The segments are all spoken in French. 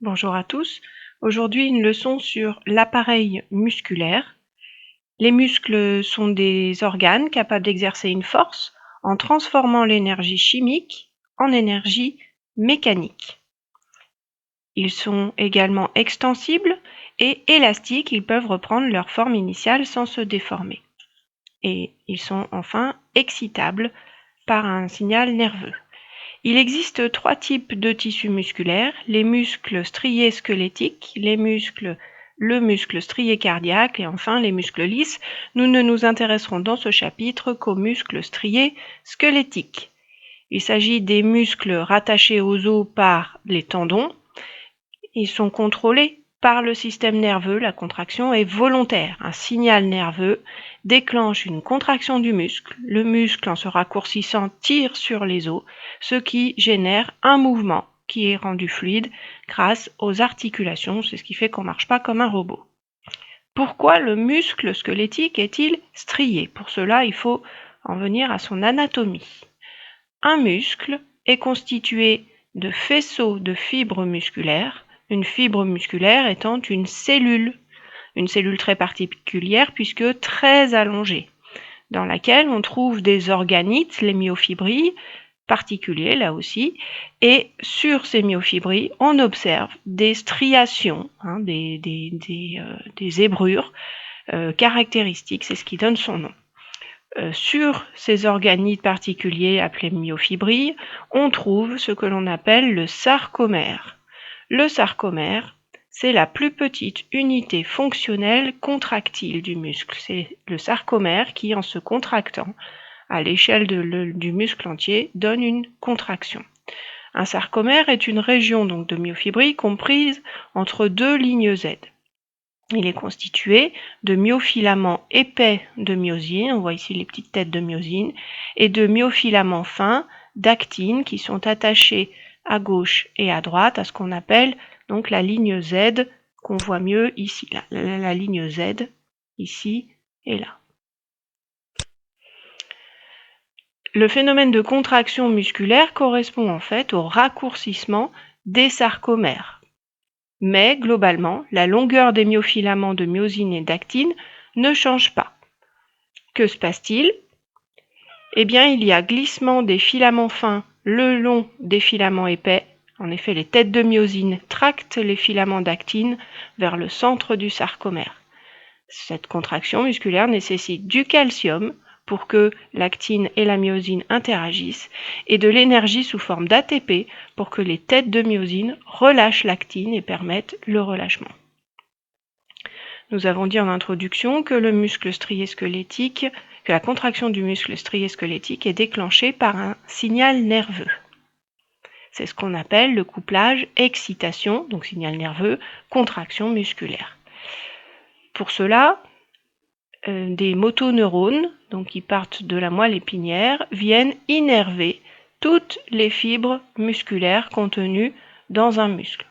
Bonjour à tous. Aujourd'hui, une leçon sur l'appareil musculaire. Les muscles sont des organes capables d'exercer une force en transformant l'énergie chimique en énergie mécanique. Ils sont également extensibles et élastiques, ils peuvent reprendre leur forme initiale sans se déformer. Et ils sont enfin excitables par un signal nerveux. Il existe 3 types de tissus musculaires, les muscles striés squelettiques, le muscle strié cardiaque et enfin les muscles lisses. Nous ne nous intéresserons dans ce chapitre qu'aux muscles striés squelettiques. Il s'agit des muscles rattachés aux os par les tendons. Ils sont contrôlés par le système nerveux, la contraction est volontaire. Un signal nerveux déclenche une contraction du muscle. Le muscle, en se raccourcissant, tire sur les os, ce qui génère un mouvement qui est rendu fluide grâce aux articulations. C'est ce qui fait qu'on ne marche pas comme un robot. Pourquoi le muscle squelettique est-il strié? Pour cela, il faut en venir à son anatomie. Un muscle est constitué de faisceaux de fibres musculaires, une fibre musculaire étant une cellule très particulière puisque très allongée, dans laquelle on trouve des organites, les myofibrilles, particuliers là aussi, et sur ces myofibrilles, on observe des striations, des zébrures caractéristiques, c'est ce qui donne son nom. Sur ces organites particuliers appelés myofibrilles, on trouve ce que l'on appelle le sarcomère. Le sarcomère, c'est la plus petite unité fonctionnelle contractile du muscle. C'est le sarcomère qui, en se contractant à l'échelle du muscle entier, donne une contraction. Un sarcomère est une région donc de myofibrilles comprise entre deux lignes Z. Il est constitué de myofilaments épais de myosine, on voit ici les petites têtes de myosine, et de myofilaments fins d'actine qui sont attachés à gauche et à droite à ce qu'on appelle donc la ligne Z, qu'on voit mieux ici, là, la ligne Z, ici et là. Le phénomène de contraction musculaire correspond en fait au raccourcissement des sarcomères. Mais globalement, la longueur des myofilaments de myosine et d'actine ne change pas. Que se passe-t-il? Eh bien, il y a glissement des filaments fins le long des filaments épais. En effet, les têtes de myosine tractent les filaments d'actine vers le centre du sarcomère. Cette contraction musculaire nécessite du calcium pour que l'actine et la myosine interagissent et de l'énergie sous forme d'ATP pour que les têtes de myosine relâchent l'actine et permettent le relâchement. Nous avons dit en introduction que le muscle strié squelettique, que la contraction du muscle strié squelettique est déclenchée par un signal nerveux. C'est ce qu'on appelle le couplage excitation, donc signal nerveux, contraction musculaire. Pour cela, des motoneurones, donc qui partent de la moelle épinière, viennent innerver toutes les fibres musculaires contenues dans un muscle.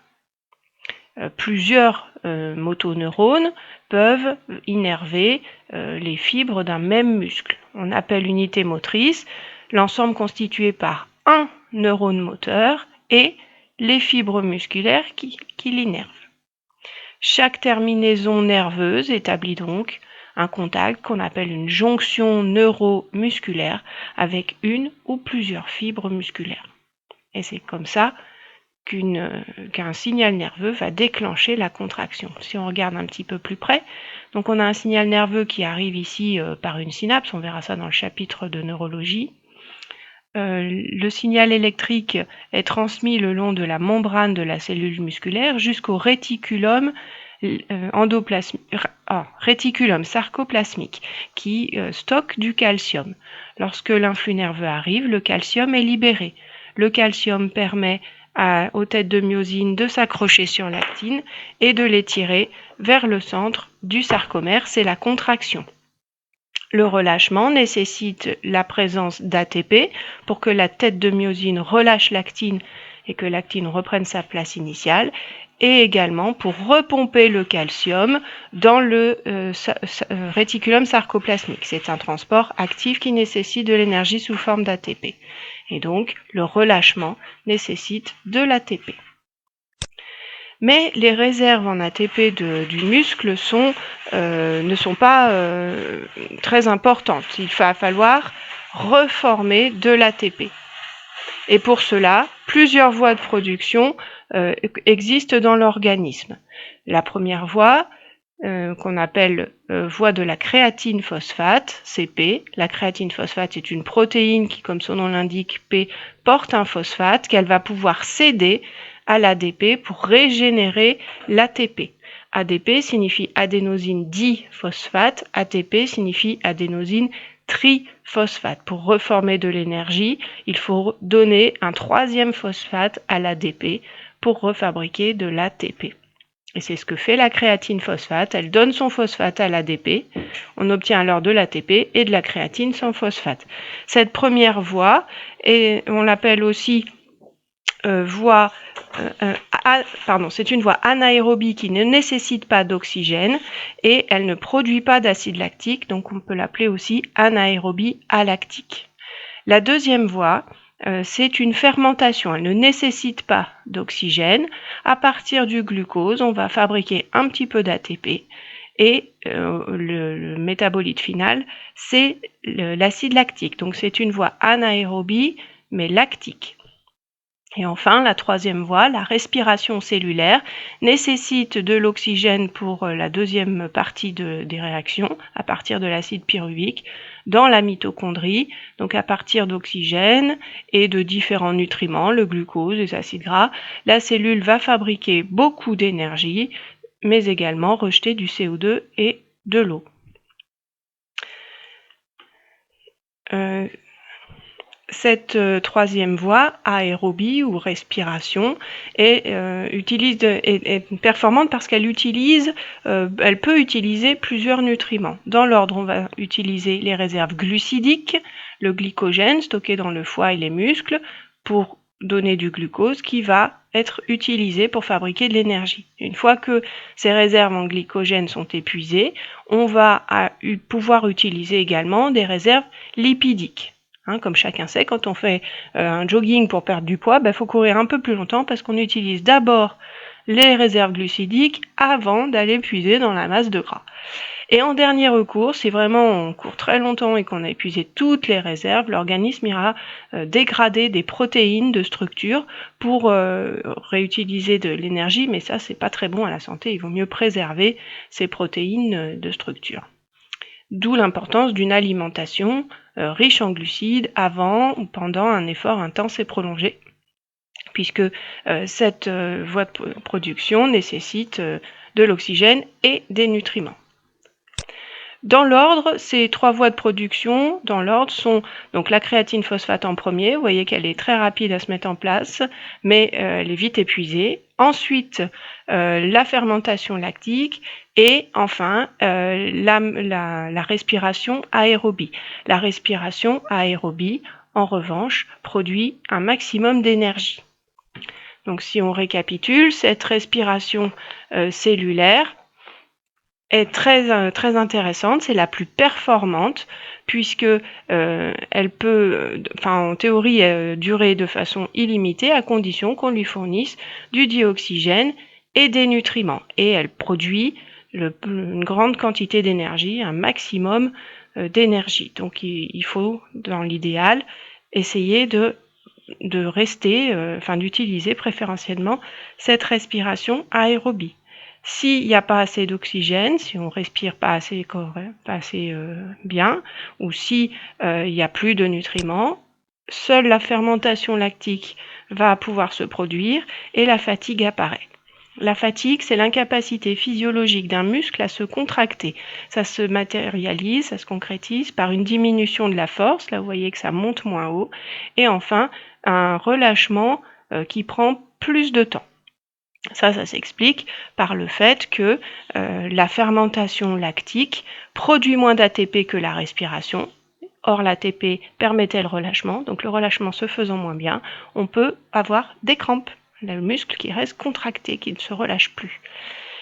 Plusieurs motoneurones peuvent innerver les fibres d'un même muscle. On appelle unité motrice l'ensemble constitué par un neurone moteur et les fibres musculaires qui l'innervent. Chaque terminaison nerveuse établit donc un contact qu'on appelle une jonction neuromusculaire avec une ou plusieurs fibres musculaires. Et c'est comme ça qu'un signal nerveux va déclencher la contraction. Si on regarde un petit peu plus près, donc on a un signal nerveux qui arrive ici par une synapse, on verra ça dans le chapitre de neurologie. Le signal électrique est transmis le long de la membrane de la cellule musculaire jusqu'au réticulum réticulum sarcoplasmique qui stocke du calcium. Lorsque l'influx nerveux arrive, le calcium est libéré. Le calcium permet aux têtes de myosine de s'accrocher sur l'actine et de l'étirer vers le centre du sarcomère, c'est la contraction. Le relâchement nécessite la présence d'ATP pour que la tête de myosine relâche l'actine et que l'actine reprenne sa place initiale, et également pour repomper le calcium dans le réticulum sarcoplasmique. C'est un transport actif qui nécessite de l'énergie sous forme d'ATP. Et donc, le relâchement nécessite de l'ATP. mais les réserves en ATP du muscle ne sont pas très importantes. Il va falloir reformer de l'ATP. Et pour cela, plusieurs voies de production existent dans l'organisme. La première voie, qu'on appelle voie de la créatine phosphate, CP. La créatine phosphate est une protéine qui, comme son nom l'indique, P, porte un phosphate qu'elle va pouvoir céder à l'ADP pour régénérer l'ATP. ADP signifie adénosine diphosphate, ATP signifie adénosine triphosphate. Pour reformer de l'énergie, il faut donner un troisième phosphate à l'ADP pour refabriquer de l'ATP. Et c'est ce que fait la créatine phosphate. Elle donne son phosphate à l'ADP. On obtient alors de l'ATP et de la créatine sans phosphate. Cette première voie, on l'appelle aussi c'est une voie anaérobie qui ne nécessite pas d'oxygène et elle ne produit pas d'acide lactique, donc on peut l'appeler aussi anaérobie alactique. La deuxième voie, c'est une fermentation. Elle ne nécessite pas d'oxygène. À partir du glucose, on va fabriquer un petit peu d'ATP et le métabolite final, c'est l'acide lactique. Donc c'est une voie anaérobie mais lactique. Et enfin, la troisième voie, la respiration cellulaire, nécessite de l'oxygène pour la deuxième partie des réactions, à partir de l'acide pyruvique, dans la mitochondrie, donc à partir d'oxygène et de différents nutriments, le glucose, les acides gras, la cellule va fabriquer beaucoup d'énergie, mais également rejeter du CO2 et de l'eau. Cette troisième voie, aérobie ou respiration, est performante parce qu'elle peut utiliser plusieurs nutriments. Dans l'ordre, on va utiliser les réserves glucidiques, le glycogène stocké dans le foie et les muscles, pour donner du glucose qui va être utilisé pour fabriquer de l'énergie. Une fois que ces réserves en glycogène sont épuisées, on va pouvoir utiliser également des réserves lipidiques. Comme chacun sait, quand on fait un jogging pour perdre du poids, il faut courir un peu plus longtemps parce qu'on utilise d'abord les réserves glucidiques avant d'aller puiser dans la masse de gras. Et en dernier recours, si vraiment on court très longtemps et qu'on a épuisé toutes les réserves, l'organisme ira dégrader des protéines de structure pour réutiliser de l'énergie, mais ça c'est pas très bon à la santé, il vaut mieux préserver ces protéines de structure. D'où l'importance d'une alimentation riche en glucides avant ou pendant un effort intense et prolongé, puisque cette voie de production nécessite de l'oxygène et des nutriments. Dans l'ordre, ces trois voies de production, sont donc la créatine phosphate en premier, vous voyez qu'elle est très rapide à se mettre en place, mais elle est vite épuisée. Ensuite, la fermentation lactique et enfin la respiration aérobie. La respiration aérobie, en revanche, produit un maximum d'énergie. Donc si on récapitule, cette respiration cellulaire est très intéressante, c'est la plus performante puisque elle peut, en théorie, durer de façon illimitée à condition qu'on lui fournisse du dioxygène et des nutriments. Et elle produit une grande quantité d'énergie, un maximum d'énergie. Donc il faut, dans l'idéal, essayer d'utiliser préférentiellement cette respiration aérobie. S'il n'y a pas assez d'oxygène, si on respire pas assez bien, ou si il n'y a plus de nutriments, seule la fermentation lactique va pouvoir se produire et la fatigue apparaît. La fatigue, c'est l'incapacité physiologique d'un muscle à se contracter. Ça se matérialise, ça se concrétise par une diminution de la force, là vous voyez que ça monte moins haut, et enfin un relâchement qui prend plus de temps. Ça s'explique par le fait que la fermentation lactique produit moins d'ATP que la respiration. Or, l'ATP permettait le relâchement, donc le relâchement se faisant moins bien, on peut avoir des crampes, le muscle qui reste contracté, qui ne se relâche plus.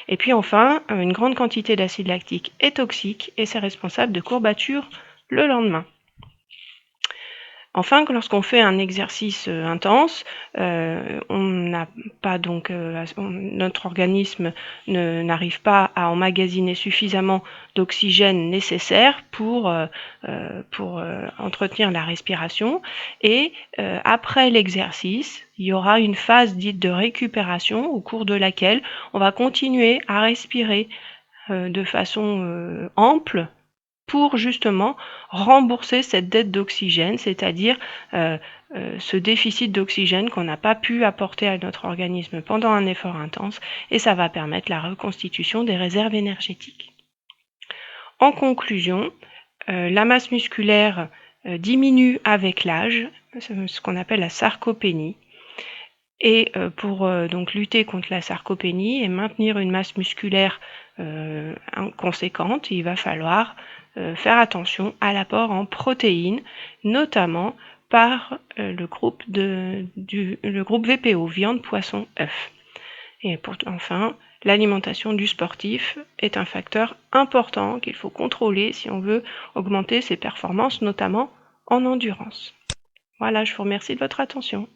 Et puis enfin, une grande quantité d'acide lactique est toxique et c'est responsable de courbatures le lendemain. Enfin, que lorsqu'on fait un exercice intense, on n'a pas donc notre organisme n'arrive pas à emmagasiner suffisamment d'oxygène nécessaire pour entretenir la respiration. Et après l'exercice, il y aura une phase dite de récupération au cours de laquelle on va continuer à respirer de façon ample pour justement rembourser cette dette d'oxygène, c'est-à-dire ce déficit d'oxygène qu'on n'a pas pu apporter à notre organisme pendant un effort intense, et ça va permettre la reconstitution des réserves énergétiques. En conclusion, la masse musculaire diminue avec l'âge, ce qu'on appelle la sarcopénie. Et pour donc lutter contre la sarcopénie et maintenir une masse musculaire conséquente, il va falloir faire attention à l'apport en protéines, notamment par le groupe VPO, viande, poisson, œufs. Et enfin, l'alimentation du sportif est un facteur important qu'il faut contrôler si on veut augmenter ses performances, notamment en endurance. Voilà, je vous remercie de votre attention.